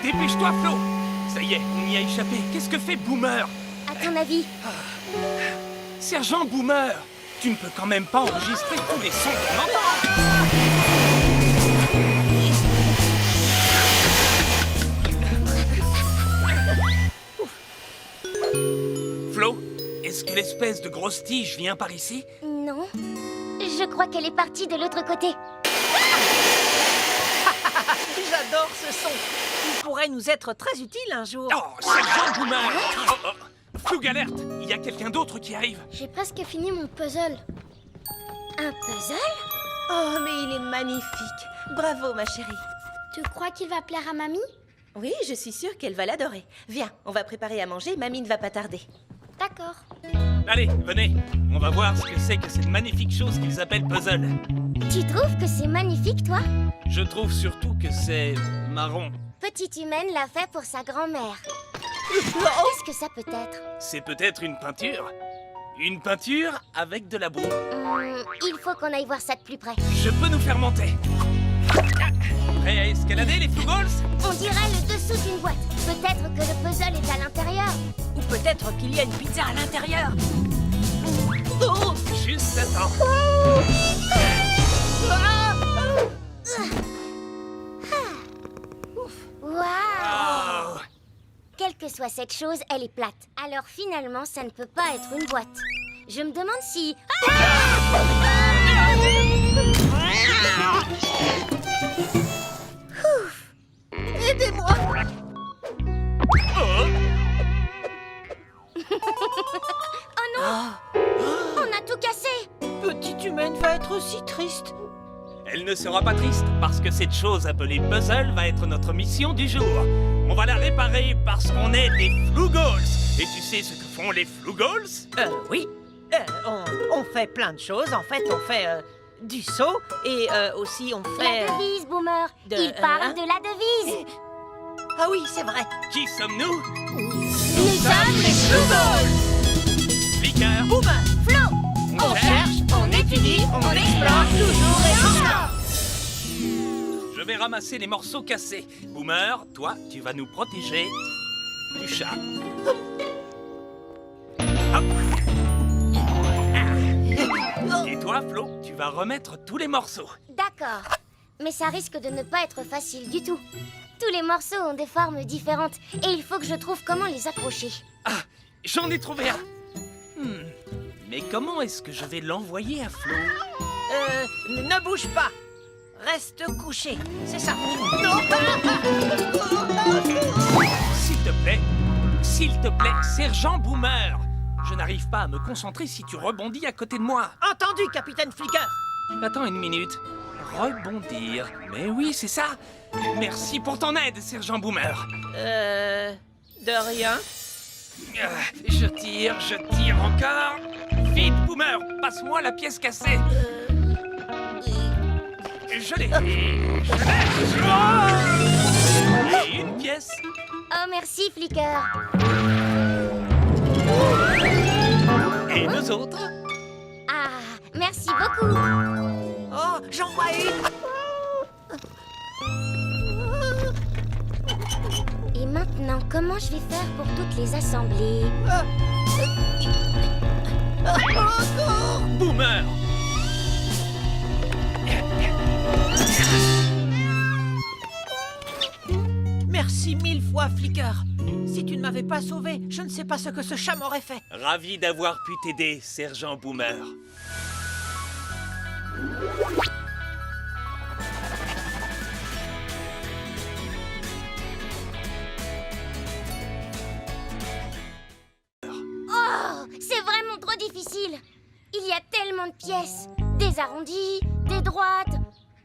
Dépêche-toi, Flo! Ça y est, on y a échappé. Qu'est-ce que fait Boomer? À ton avis? Sergent Boomer! Tu ne peux quand même pas enregistrer tous les sons qu'on entend! Flo, est-ce que l'espèce de grosse tige vient par ici? Non. Je crois qu'elle est partie de l'autre côté. J'adore ce son. Il pourrait nous être très utile un jour. Oh, Sergent Boomer! Floug alerte! Il y a quelqu'un d'autre qui arrive! J'ai presque fini mon puzzle. Un puzzle? Oh, mais il est magnifique. Bravo, ma chérie. Tu crois qu'il va plaire à mamie? Oui, je suis sûre qu'elle va l'adorer. Viens, on va préparer à manger. Mamie ne va pas tarder. D'accord. Allez, venez! On va voir ce que c'est que cette magnifique chose qu'ils appellent puzzle. Tu trouves que c'est magnifique, toi? Je trouve surtout que c'est marron. Petite humaine l'a fait pour sa grand-mère. Qu'est-ce que ça peut être? C'est peut-être une peinture? Une peinture avec de la boue. Il faut qu'on aille voir ça de plus près. Je peux nous faire monter. Prêt à escalader, les Flougals? On dirait le dessous d'une boîte. Peut-être que le puzzle est à l'intérieur. Ou peut-être qu'il y a une pizza à l'intérieur. Oh! Juste à temps. Waouh! Oh. Quelle que soit cette chose, elle est plate. Alors finalement, ça ne peut pas être une boîte. Je me demande si... Ouf. Aidez-moi! Oh. Oh non! On a tout cassé! Petite humaine va être si triste. Elle ne sera pas triste parce que cette chose appelée puzzle va être notre mission du jour. On va la réparer parce qu'on est des Flougals. Et tu sais ce que font les Flougals? Oui. On fait plein de choses. En fait, on fait du saut et aussi on fait... La devise, Boomer! de- Il parle hein? de la devise! Ah oui, c'est vrai. Qui sommes-nous? Nous sommes les Flougals! Flicker, Boomer, Flo! on cherche, on étudie, on explore toujours et encore. je vais ramasser les morceaux cassés. Boomer, toi, tu vas nous protéger du chat. Hop. Et toi, Flo, tu vas remettre tous les morceaux. D'accord. Mais ça risque de ne pas être facile du tout. Tous les morceaux ont des formes différentes et il faut que je trouve comment les accrocher. Ah, j'en ai trouvé un. Mais comment est-ce que je vais l'envoyer à Flo? Ne bouge pas. Reste couché. C'est ça. S'il te plaît, Sergent Boomer. Je n'arrive pas à me concentrer si tu rebondis à côté de moi. Entendu, capitaine Flicker. Attends une minute. Rebondir. Mais oui, c'est ça. Merci pour ton aide, Sergent Boomer. De rien. Je tire encore. Vite, Boomer, passe-moi la pièce cassée. Je l'ai. Oh et une pièce. Oh, merci, Flicker. Et deux autres. Ah, merci beaucoup. Oh, j'en vois une. Et maintenant, comment je vais faire pour toutes les assembler? Boomer. Merci 1000 fois, Flicker. Si tu ne m'avais pas sauvé, je ne sais pas ce que ce chat m'aurait fait. Ravi d'avoir pu t'aider, Sergent Boomer. Oh, c'est vraiment trop difficile. Il y a tellement de pièces. Des arrondis, des droites.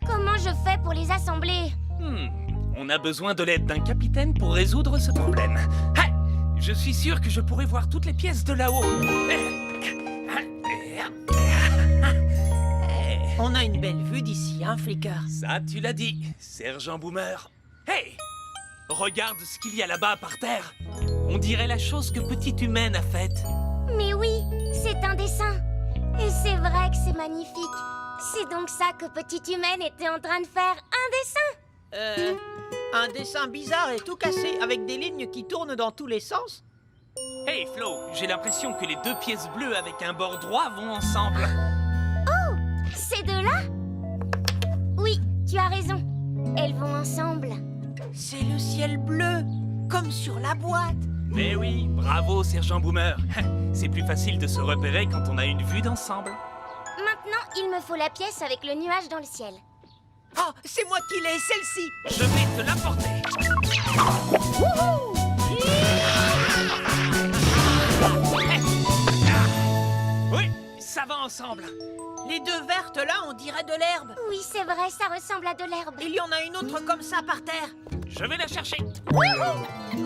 Comment je fais pour les assembler? On a besoin de l'aide d'un capitaine pour résoudre ce problème. Ah, je suis sûr que je pourrai voir toutes les pièces de là-haut. On a une belle vue d'ici, hein, Flicker? Ça, tu l'as dit, Sergent Boomer. Hey! Regarde ce qu'il y a là-bas par terre. On dirait la chose que Petite Humaine a faite. Mais oui, c'est un dessin. Et c'est vrai que c'est magnifique. C'est donc ça que Petite Humaine était en train de faire, un dessin. Un dessin bizarre et tout cassé, avec des lignes qui tournent dans tous les sens. Hey Flo, j'ai l'impression que les deux pièces bleues avec un bord droit vont ensemble. Ces deux-là? Oui, tu as raison. Elles vont ensemble. C'est le ciel bleu, comme sur la boîte. Mais oui, bravo Sergent Boomer. C'est plus facile de se repérer quand on a une vue d'ensemble. Maintenant, il me faut la pièce avec le nuage dans le ciel. Oh, c'est moi qui l'ai, celle-ci. Je vais te l'apporter. Oui, ça va ensemble. Les deux vertes là, on dirait de l'herbe. Oui, c'est vrai, ça ressemble à de l'herbe. Il y en a une autre comme ça par terre. Je vais la chercher.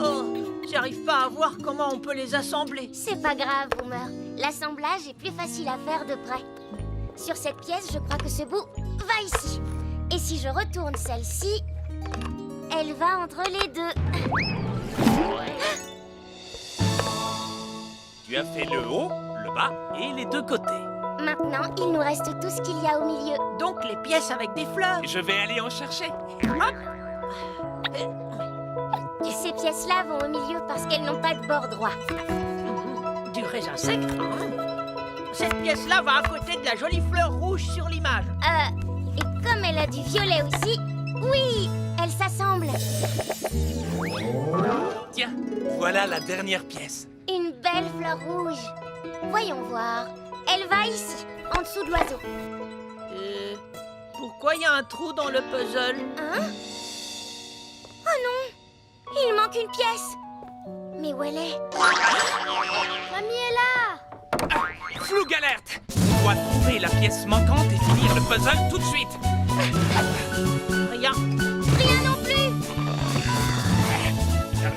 Oh, j'arrive pas à voir comment on peut les assembler. C'est pas grave, Boomer. L'assemblage est plus facile à faire de près. Sur cette pièce, je crois que ce bout va ici. Et si je retourne celle-ci, elle va entre les deux. Tu as fait le haut, le bas et les deux côtés. Maintenant, il nous reste tout ce qu'il y a au milieu. Donc les pièces avec des fleurs. Je vais aller en chercher. Ces pièces-là vont au milieu parce qu'elles n'ont pas de bord droit. Du raisin sec. Cette pièce-là va à côté de la jolie fleur rouge sur l'image. Et comme elle a du violet aussi, oui, elles s'assemblent. Tiens, voilà la dernière pièce. Une belle fleur rouge. Voyons voir. Elle va ici, en dessous de l'oiseau. Pourquoi il y a un trou dans le puzzle? Hein? Oh non! Il manque une pièce. Mais où elle est? Mamie est là! Floug alerte! On doit trouver la pièce manquante et finir le puzzle tout de suite. Rien. Rien non plus!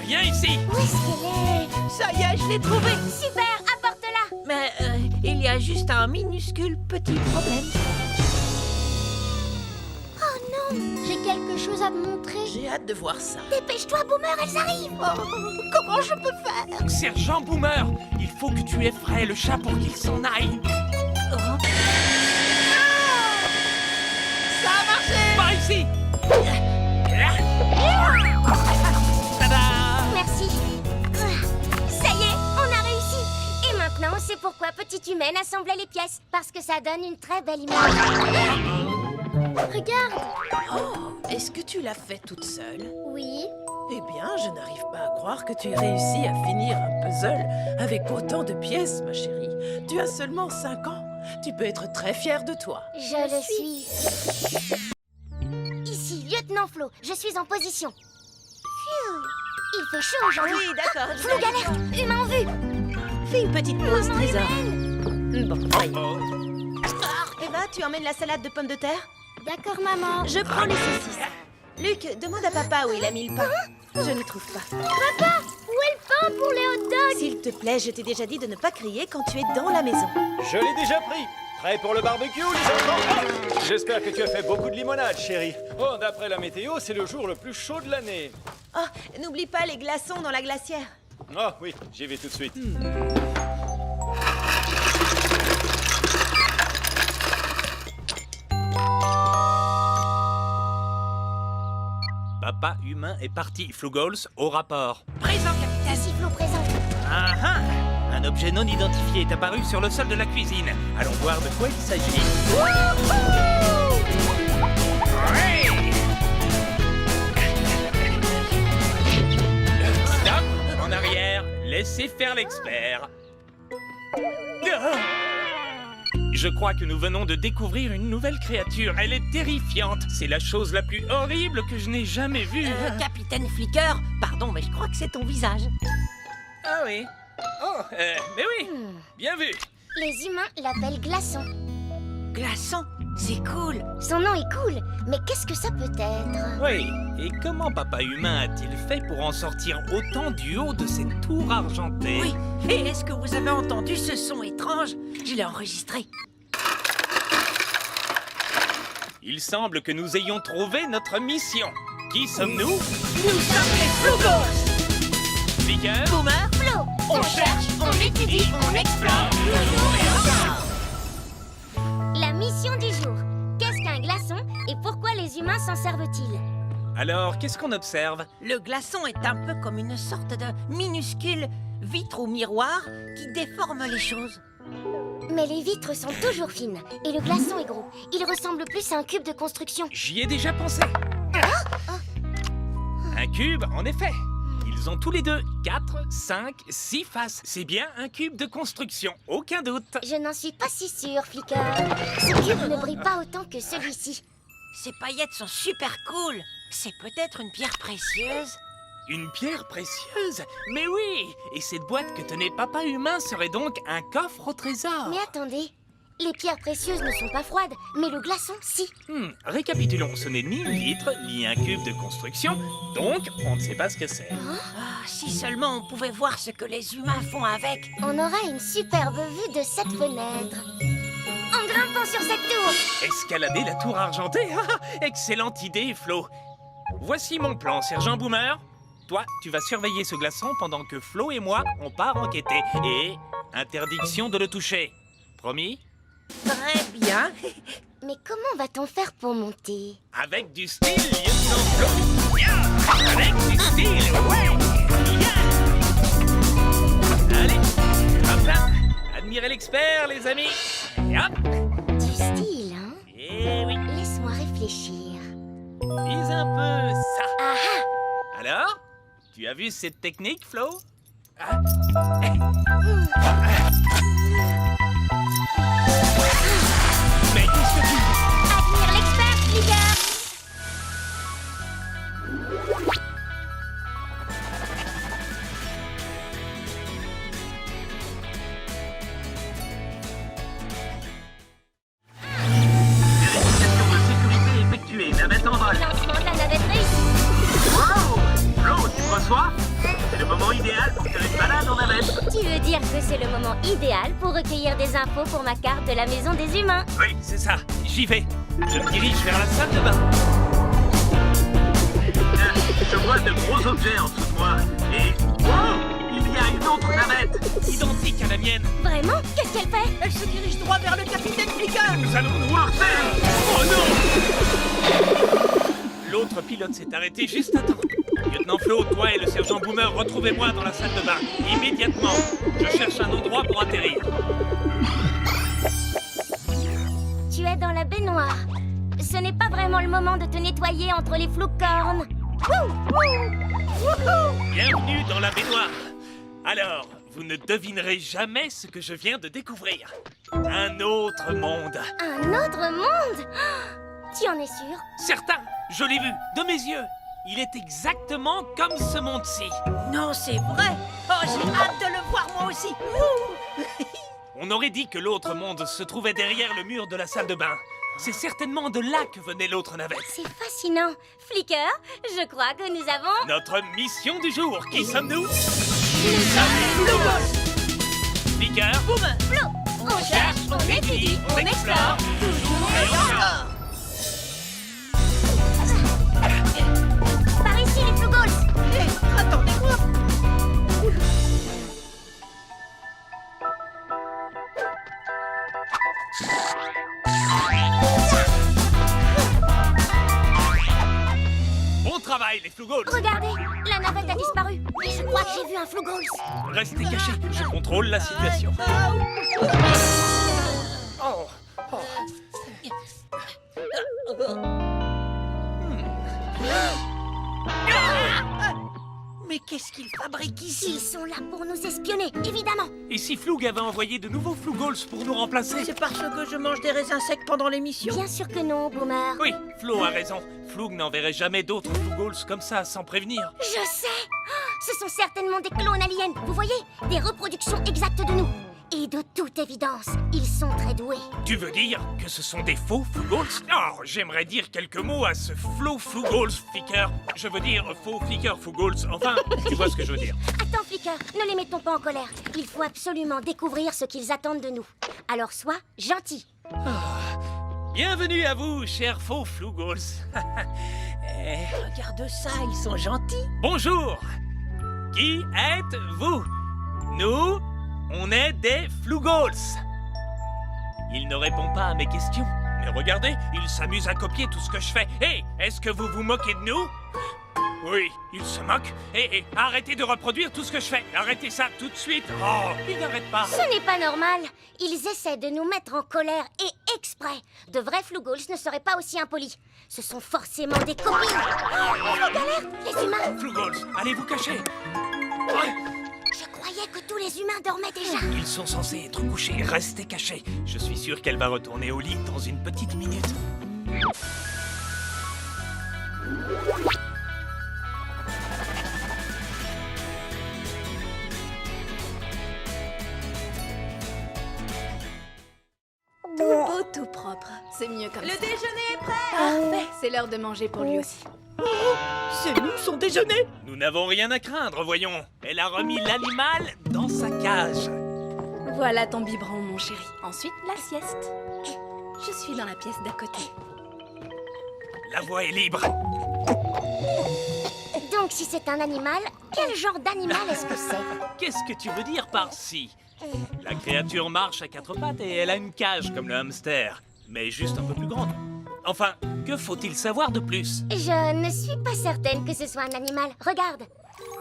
Rien ici. Où est-ce qu'elle est? Ça y est, je l'ai trouvée. Super, apporte-la! Mais il y a juste un minuscule petit problème. Oh non! J'ai quelque chose à te montrer. J'ai hâte de voir ça. Dépêche-toi, Boomer, elles arrivent! Oh, comment je peux faire? Sergent Boomer, il faut que tu effraies le chat pour qu'il s'en aille. Ça a marché! Par ici. Tada! Merci. Ça y est, on a réussi. Et maintenant, on sait pourquoi Petite Humaine assemblait les pièces. Parce que ça donne une très belle image. Regarde! Oh, est-ce que tu l'as fait toute seule? Oui. Eh bien, je n'arrive pas à croire que tu aies réussi à finir un puzzle avec autant de pièces, ma chérie. Tu as seulement 5 ans. Tu peux être très fière de toi. Je le suis. Ici, lieutenant Flo, je suis en position. Phew. Il fait chaud aujourd'hui. Oui, d'accord. Floug alerte, humain en vue. Fais une petite pause, Maman trésor. humaine. Bon, voyons. Oh. Eva, tu emmènes la salade de pommes de terre? D'accord, maman. Je prends les saucisses. Luc, demande à papa où il a mis le pain. Je ne trouve pas. Papa, où est le pain pour les hot dogs? S'il te plaît, je t'ai déjà dit de ne pas crier quand tu es dans la maison. Je l'ai déjà pris. Prêt pour le barbecue, les enfants? J'espère que tu as fait beaucoup de limonade, chérie. Oh, d'après la météo, c'est le jour le plus chaud de l'année. Oh, n'oublie pas les glaçons dans la glacière. Oh oui, j'y vais tout de suite. Papa humain est parti. Flugolz au rapport. Présent, capitaine. Merci, Flo, présent. Ah ah! Un objet non identifié est apparu sur le sol de la cuisine. Allons voir de quoi il s'agit. Ouais! Stop! En arrière, laissez faire l'expert. Je crois que nous venons de découvrir une nouvelle créature. Elle est terrifiante. C'est la chose la plus horrible que je n'ai jamais vue. Capitaine Flicker, pardon, mais je crois que c'est ton visage. Ah oui. Oh, mais oui. Bien vu. Les humains l'appellent Glaçon. Glaçon, c'est cool. Son nom est cool, mais qu'est-ce que ça peut être? Oui. Et comment Papa Humain a-t-il fait pour en sortir autant du haut de cette tour argentée? Oui, et est-ce que vous avez entendu ce son étrange? Je l'ai enregistré. Il semble que nous ayons trouvé notre mission. Qui sommes-nous? Nous sommes les Flugolz. Flicker? Boomer, Flo. On cherche, on étudie, on explore. Toujours et encore. La mission du jour. Qu'est-ce qu'un glaçon et pourquoi les humains s'en servent-ils? Alors, qu'est-ce qu'on observe? Le glaçon est un peu comme une sorte de minuscule vitre ou miroir qui déforme les choses. Mais les vitres sont toujours fines et le glaçon est gros. Il ressemble plus à un cube de construction. J'y ai déjà pensé. Un cube, en effet. Ils ont tous les deux 4, 5, 6 faces. C'est bien un cube de construction, aucun doute. Je n'en suis pas si sûre, Flicker. Ce cube ne brille pas autant que celui-ci. Ces paillettes sont super cool. C'est peut-être une pierre précieuse. Une pierre précieuse? Mais oui! Et cette boîte que tenait Papa Humain serait donc un coffre au trésor. Mais attendez, les pierres précieuses ne sont pas froides, mais le glaçon, si. Récapitulons, ce n'est ni une vitre, ni un cube de construction, donc on ne sait pas ce que c'est. Ah, si seulement on pouvait voir ce que les humains font avec. On aura une superbe vue de cette fenêtre. En grimpant sur cette tour. Escalader la tour argentée? Excellente idée, Flo. Voici mon plan, Sergent Boomer. Toi, tu vas surveiller ce glaçon pendant que Flo et moi, on part enquêter. Et interdiction de le toucher. Promis? Très bien. Mais comment va-t-on faire pour monter? Avec du style, lieutenant Flo. Yeah! Avec du style, ouais! Yeah! Allez, hop là. Admirez l'expert, les amis. Et hop! Du style, hein? Eh oui, Laisse-moi réfléchir. vise un peu ça. Ah ah! Alors, tu as vu cette technique, Flo? Mais qu'est-ce que tu... Admire l'expert, Flicker! Vérification de sécurité effectuée. Navette en vol. Lancement de la navette réussi. Wow! Flo, tu me reçois? C'est le moment idéal pour faire une balade en navette. Tu veux dire que c'est le moment idéal pour recueillir des infos pour ma carte de la maison des humains? Oui, c'est ça. J'y vais. Je me dirige vers la salle de bain. Je vois de gros objets en dessous de moi. Et... wow! Il y a une autre navette, identique à la mienne. Vraiment? Qu'est-ce qu'elle fait? Elle se dirige droit vers le capitaine Flicker. Nous allons nous heurter. Oh non! L'autre pilote s'est arrêté juste à temps. Lieutenant Flo, toi et le sergent Boomer, retrouvez-moi dans la salle de bain. Immédiatement. Je cherche un endroit pour atterrir. Tu es dans la baignoire. Ce n'est pas vraiment le moment de te nettoyer entre les floucornes. Bienvenue dans la baignoire. Alors, vous ne devinerez jamais ce que je viens de découvrir. Un autre monde. Un autre monde? Tu en es sûr? Certain, je l'ai vu, de mes yeux. Il est exactement comme ce monde-ci. Non, c'est vrai. Oh, j'ai hâte de le voir moi aussi. On aurait dit que l'autre monde se trouvait derrière le mur de la salle de bain. C'est certainement de là que venait l'autre navette. C'est fascinant. Flicker, je crois que nous avons... Notre mission du jour, qui sommes-nous? Nous sommes les Flugos! Flicker, Flo, on cherche, on étudie, on explore, toujours et encore. Par ici, les Flugos! Hé, attendez-moi. bon travail, les Flugos. Regardez, la navette a disparu. Mais je crois que j'ai vu un Flugos. Restez cachés, je contrôle la situation. Oh, oh. Mais qu'est-ce qu'ils fabriquent Ils ici? sont là pour nous espionner, évidemment. Et si Floug avait envoyé de nouveaux Flugos pour nous remplacer? C'est parce que je mange des raisins secs pendant l'émission. Bien sûr que non, Boomer. Oui, Flo a raison. Floug n'enverrait jamais d'autres Flugos comme ça sans prévenir. Je sais. Ce sont certainement des clones aliens, vous voyez? Des reproductions exactes de nous. Et de toute évidence, ils sont très doués. Tu veux dire que ce sont des faux Flugos? Oh, j'aimerais dire quelques mots à ce Flo Flugos Flicker. Je veux dire faux Flicker Flugos. Enfin, tu vois ce que je veux dire. Attends, Flicker, ne les mettons pas en colère. Il faut absolument découvrir ce qu'ils attendent de nous. Alors sois gentil. Bienvenue à vous, chers faux Flugos. Regarde ça, ils sont gentils. Bonjour. Qui êtes-vous? Nous, on est des Flugos. Il ne répond pas à mes questions. Mais regardez, il s'amuse à copier tout ce que je fais. Hé, est-ce que vous vous moquez de nous? Oui, il se moque. Et arrêtez de reproduire tout ce que je fais. Arrêtez ça tout de suite. Oh, il n'arrête pas. Ce n'est pas normal. Ils essaient de nous mettre en colère et exprès. De vrais Flougals ne seraient pas aussi impolis. Ce sont forcément des copies. Flug alerte, les humains. Flougals, allez vous cacher. Ouais. Je croyais que tous les humains dormaient déjà. Ils sont censés être couchés. Restez cachés. Je suis sûr qu'elle va retourner au lit dans une petite minute. Tout beau, tout propre. C'est mieux comme ça. Le déjeuner est prêt. Parfait. C'est l'heure de manger pour lui aussi. C'est nous son déjeuner. Nous n'avons rien à craindre, voyons. Elle a remis l'animal dans sa cage. Voilà ton biberon, mon chéri. Ensuite, la sieste. Je suis dans la pièce d'à côté. La voie est libre. Donc si c'est un animal, quel genre d'animal est-ce que c'est? Qu'est-ce que tu veux dire par si? La créature marche à quatre pattes et elle a une cage comme le hamster, mais juste un peu plus grande. Enfin, que faut-il savoir de plus? Je ne suis pas certaine que ce soit un animal. Regarde,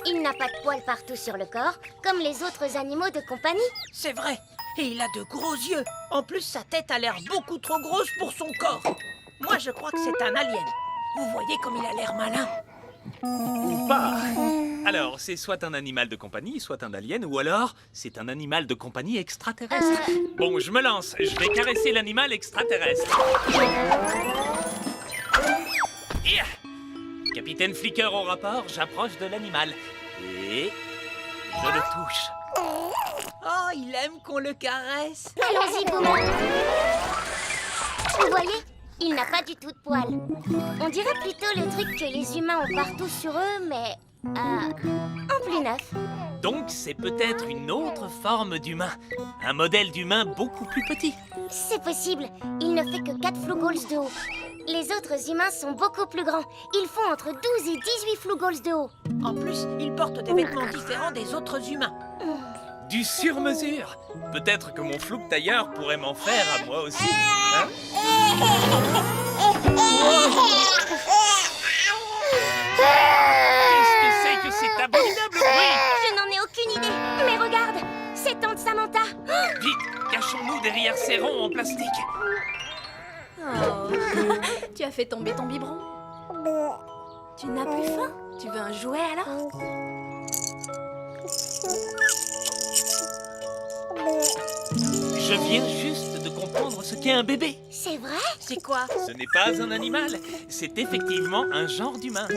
il n'a pas de poils partout sur le corps, comme les autres animaux de compagnie. C'est vrai. Et il a de gros yeux. En plus, sa tête a l'air beaucoup trop grosse pour son corps. Moi, je crois que c'est un alien. Vous voyez comme il a l'air malin. Ou pas. Alors, c'est soit un animal de compagnie, soit un alien, ou alors c'est un animal de compagnie extraterrestre. Bon, je me lance. Je vais caresser l'animal extraterrestre. Yeah. Capitaine Flicker au rapport, j'approche de l'animal. Et je le touche. Oh, il aime qu'on le caresse. Allons-y, Boomer. Vous voyez, il n'a pas du tout de poils. On dirait plutôt le truc que les humains ont partout sur eux, mais en plus neuf. Donc, c'est peut-être une autre forme d'humain. Un modèle d'humain beaucoup plus petit. C'est possible. Il ne fait que 4 Flougals de haut. Les autres humains sont beaucoup plus grands. Ils font entre 12 et 18 Flougals de haut. En plus, il porte des vêtements différents des autres humains. Du sur-mesure. Peut-être que mon flouk tailleur pourrait m'en faire à moi aussi. Hein? Qu'est-ce que c'est que cet abominable bruit? Je n'en ai aucune idée. Mais regarde, c'est Tante Samantha. Vite, cachons-nous derrière ces ronds en plastique. Oh. Tu as fait tomber ton biberon. Tu n'as plus faim? Tu veux un jouet alors? Je viens juste de comprendre ce qu'est un bébé. C'est vrai? C'est quoi? Ce n'est pas un animal, c'est effectivement un genre d'humain.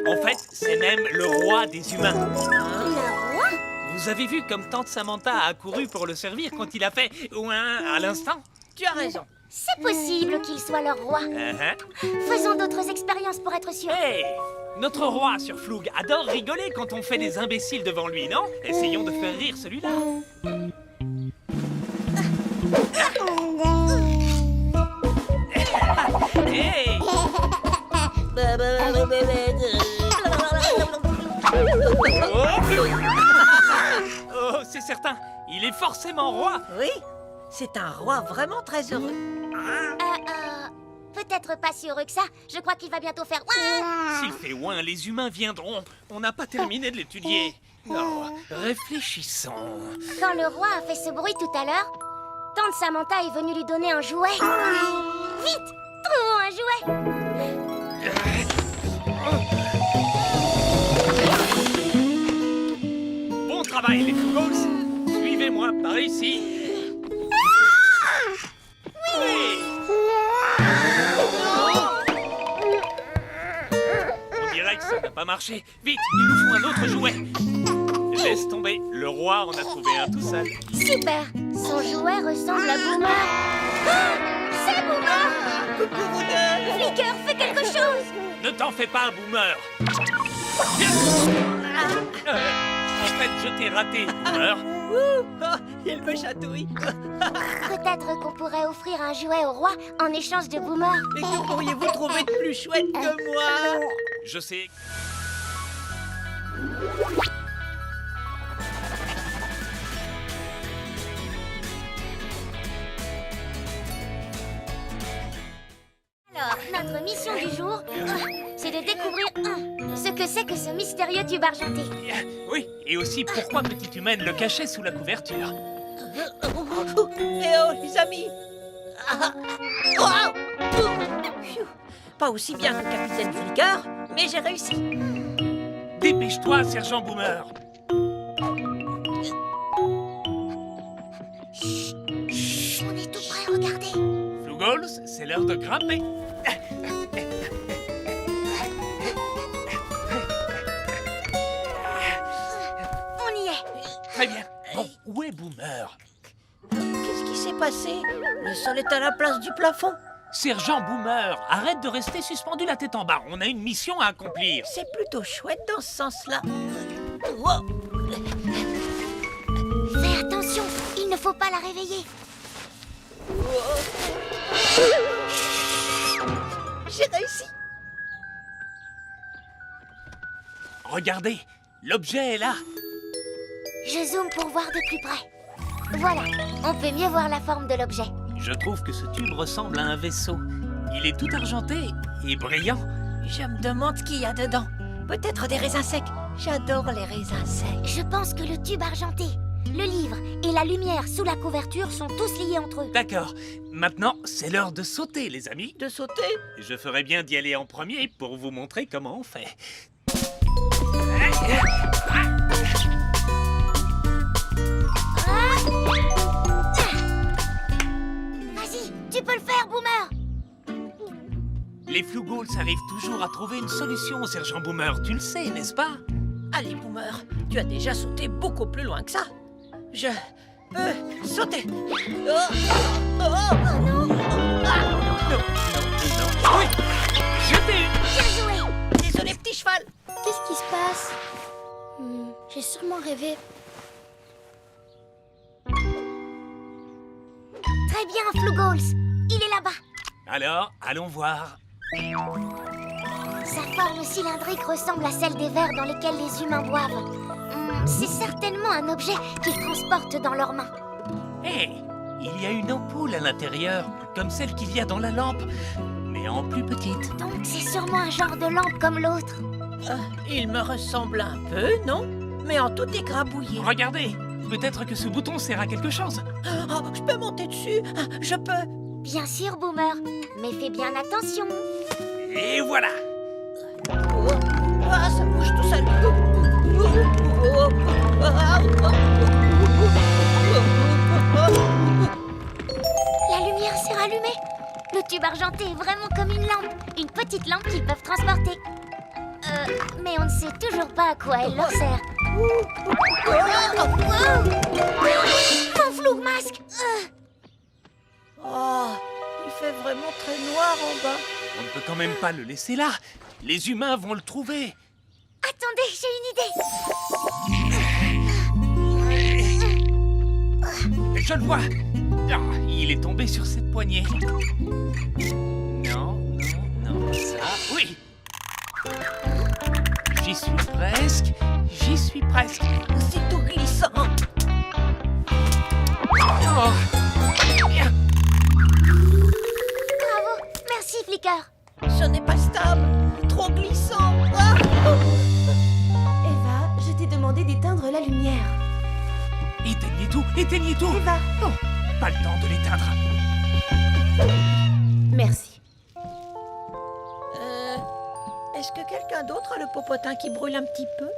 En fait, c'est même le roi des humains. Le roi? Vous avez vu comme Tante Samantha a accouru pour le servir quand il a fait ouin à l'instant? Tu as raison. C'est possible qu'il soit leur roi. Faisons d'autres expériences pour être sûrs. Hey! Notre roi sur Floug adore rigoler quand on fait des imbéciles devant lui, non? Essayons de faire rire celui-là. Hey! Oh, c'est certain, il est forcément roi. Oui, c'est un roi vraiment très heureux. Peut-être pas si heureux que ça. Je crois qu'il va bientôt faire ouin. S'il fait ouin, les humains viendront. On n'a pas terminé de l'étudier. Non, réfléchissons. Quand le roi a fait ce bruit tout à l'heure, Tante Samantha est venue lui donner un jouet. Vite, trouvons un jouet. Bon travail, les Flougals. Suivez-moi par ici. Oui. On dirait que ça n'a pas marché. Vite, il nous faut un autre jouet. Laisse tomber, le roi en a trouvé un tout seul. Super. Son jouet ressemble à Boomer. C'est Boomer. Coucou vous deux. Flicker, fais quelque chose. Ne t'en fais pas, Boomer. En fait, je t'ai raté, Boomer. Oh, il me chatouille. Peut-être qu'on pourrait offrir un jouet au roi en échange de Boomer. Et que pourriez-vous trouver de plus chouette que moi? Je sais. Alors, notre mission du jour, c'est de découvrir ce que c'est c'est que ce mystérieux tube argenté? Oui, et aussi pourquoi Petite Humaine le cachait sous la couverture. Eh oh, les amis. Ah, ah. Pfiou. Pas aussi bien que Capitaine Flicker, mais j'ai réussi. Dépêche-toi, Sergent Boomer. On est tout près, regardez. Flugolz, c'est l'heure de grimper. On y est. Très bien. Bon, où est Boomer? Qu'est-ce qui s'est passé? Le sol est à la place du plafond. Sergent Boomer, arrête de rester suspendu la tête en bas. On a une mission à accomplir. C'est plutôt chouette dans ce sens-là. Wow. Fais attention, il ne faut pas la réveiller. J'ai réussi. Regardez, l'objet est là. Je zoome pour voir de plus près. Voilà, on peut mieux voir la forme de l'objet. Je trouve que ce tube ressemble à un vaisseau. Il est tout argenté et brillant. Je me demande ce qu'il y a dedans. Peut-être des raisins secs. J'adore les raisins secs. Je pense que le tube argenté, le livre et la lumière sous la couverture sont tous liés entre eux. D'accord. Maintenant, c'est l'heure de sauter, les amis. De sauter? Je ferais bien d'y aller en premier pour vous montrer comment on fait. Vas-y, tu peux le faire, Boomer. Les Flugolz arrivent toujours à trouver une solution, Sergent Boomer. Tu le sais, n'est-ce pas? Allez, Boomer, tu as déjà sauté beaucoup plus loin que ça. Je peux sauter. Oh, oh, oh, non. Ah, Non. Oui, je t'ai eu. Bien joué. désolé, petit cheval. Qu'est-ce qui se passe? J'ai sûrement rêvé. Très bien, Flugolz. Il est là-bas. Alors, allons voir. Sa forme cylindrique ressemble à celle des verres dans lesquels les humains boivent. C'est certainement un objet qu'ils transportent dans leurs mains. Hé, il y a une ampoule à l'intérieur, comme celle qu'il y a dans la lampe, mais en plus petite. Donc c'est sûrement un genre de lampe comme l'autre. Il me ressemble un peu, non? Mais en tout écrabouillé. Regardez, peut-être que ce bouton sert à quelque chose. Oh, je peux monter dessus. Je peux. Bien sûr, Boomer, mais fais bien attention. Et voilà. Oh, ah, ça bouge tout seul. La lumière s'est rallumée. Le tube argenté est vraiment comme une lampe. Une petite lampe qu'ils peuvent transporter. Mais on ne sait toujours pas à quoi elle leur sert. Mon flou masque. Oh, il fait vraiment très noir en bas. On ne peut quand même pas le laisser là. Les humains vont le trouver. Attendez, j'ai une idée. Je le vois. Ah, il est tombé sur cette poignée. Non, ça... Oui. J'y suis presque. C'est tout glissant. Oh. Bien. Bravo, merci Flicker. Ce n'est pas stable. Trop glissant. Ah, Eva, je t'ai demandé d'éteindre la lumière. Éteignez tout. Eva. Oh, pas le temps de l'éteindre. Merci. Est-ce que quelqu'un d'autre a le popotin qui brûle un petit peu?